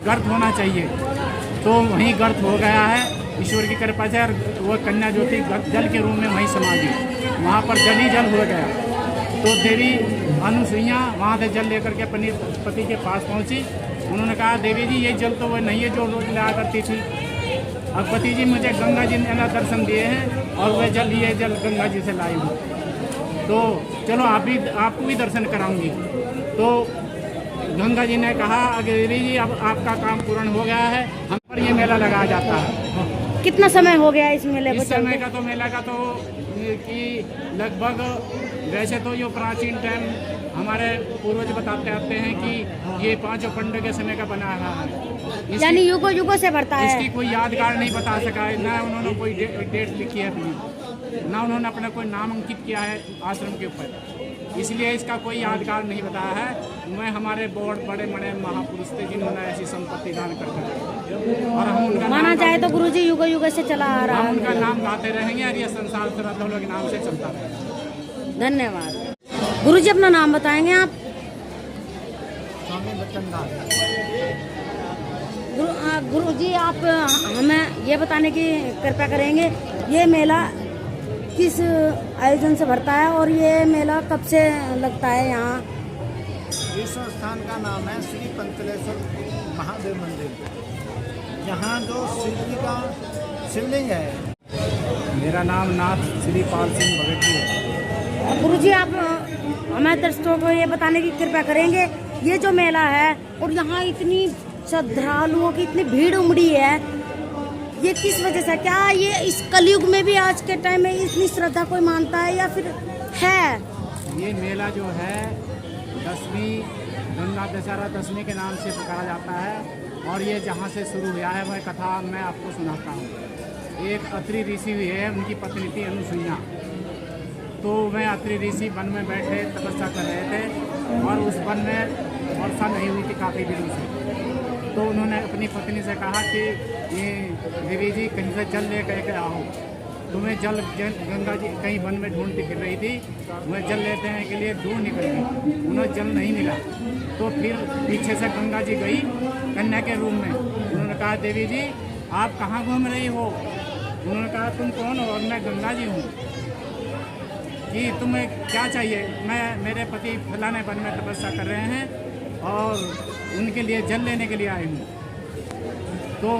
गर्त होना चाहिए, तो वहीं गर्त हो गया है। ईश्वर की कृपा से वो कन्या जो थी जल के रूप में वहीं समा गई, वहाँ पर जल ही जल हो गया। तो देवी अनुसुईया वहाँ से जल लेकर के अपने पति के पास पहुँची। उन्होंने कहा, देवी जी ये जल तो वो नहीं है जो रोज लाया करती थी। अब पति जी मुझे गंगा जी ने दर्शन दिए हैं और वह जल ये जल गंगा जी से लाई हूँ, तो चलो आपको भी दर्शन कराऊंगी। तो गंगा जी ने कहा, देवी जी अब आपका काम पूर्ण हो गया है, हम पर ये मेला लगाया जाता है। कितना समय हो गया इस मेले को? इस समय का तो मेला का तो कि लगभग, वैसे तो ये प्राचीन टाइम हमारे पूर्वज बताते आते हैं कि ये 5 पंडे के समय का बना है, यानी युगों युगों से बढ़ता है। इसकी कोई यादगार नहीं बता सका है, ना उन्होंने कोई डेट लिखी है अपनी, ना उन्होंने अपना कोई नाम अंकित किया है आश्रम के ऊपर, इसलिए इसका कोई यादगार नहीं बताया है। मैं हमारे बहुत बड़े बड़े महापुरुष थे जिन्होंने ऐसी संपत्ति दान कर, और हम उनका माना जाए तो गुरुजी युगों युगों से चला आ रहा है, हम उनका नाम गाते रहेंगे और ये संसार श्रद्धालुओं के नाम से चलता रहेगा। धन्यवाद। गुरुजी अपना नाम बताएंगे आप? स्वामी बच्चनदास। गुरुजी आप हमें ये बताने की कृपा करेंगे, ये मेला किस आयोजन से भरता है और ये मेला कब से लगता है यहाँ? इस स्थान का नाम है श्री पंचलेश्वर महादेव मंदिर। यहाँ जो शिव जी का शिवलिंग है। मेरा नाम नाथ श्री पाल सिंह भगत जी है। गुरुजी आप हमारे दर्शकों को ये बताने की कृपा करेंगे, ये जो मेला है और यहाँ इतनी श्रद्धालुओं की इतनी भीड़ उमड़ी है, ये किस वजह से? क्या ये इस कलयुग में भी आज के टाइम में इतनी श्रद्धा कोई मानता है या फिर है? ये मेला जो है 10वीं गंगा दशहरा 10वीं के नाम से पुकारा जाता है, और ये जहाँ से शुरू हुआ है वह कथा मैं आपको सुनाता हूँ। एक अत्रि ऋषि हुई है, उनकी पत्नी थी अनुसुईया। तो वह अत्रि ऋषि वन में बैठे तपस्या कर रहे थे और उस वन में वर्षा नहीं हुई थी काफ़ी दिनों से। तो उन्होंने अपनी पत्नी से कहा कि ये देवी जी कहीं से जल ले कर आओ, तुम्हें जल गंगा जी कहीं वन में ढूंढती फिर रही थी, वह जल लेते हैं के लिए दूर निकल गई, उन्हें जल नहीं मिला। तो फिर पीछे से गंगा जी गई कन्या के रूप में। उन्होंने कहा, देवी जी आप कहाँ घूम रही हो? उन्होंने कहा, तुम कौन हो? और मैं गंगा जी हूँ। कि तुम्हें क्या चाहिए? मेरे पति फलाने वन में तपस्या कर रहे हैं और उनके लिए जल लेने के लिए आई हूँ। तो